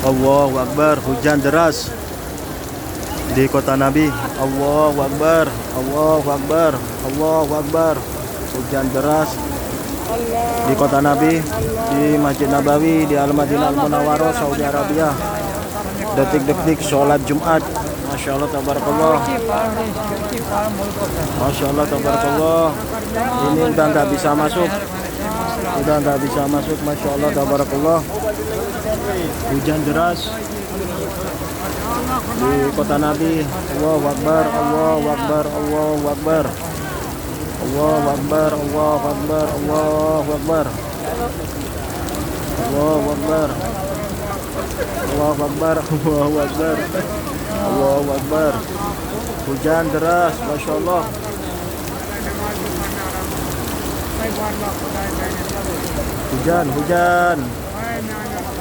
Allahu Akbar, hujan deras di kota Nabi. Allahu Akbar, Allahu Akbar, Allahu Akbar. Hujan deras di kota Nabi, di Masjid Nabawi, di Al-Madinah Al-Munawwarah, Saudi Arabia. Detik-detik sholat Jumat. Masya Allah, tabarakallah. Masya Allah, tabarakallah. Ini udah nggak bisa masuk. Udah nggak bisa masuk. Masya Allah, tabarakallah. Hujan deras di kota Nabi. Allahu Akbar, Allahu Akbar, Allahu Akbar. Allahu Akbar, Allahu Akbar, Allahu Akbar. Allahu Akbar. Allahu Akbar, Allahu Akbar. Allahu Akbar. Hujan deras, Masya Allah. Hujan, hujan.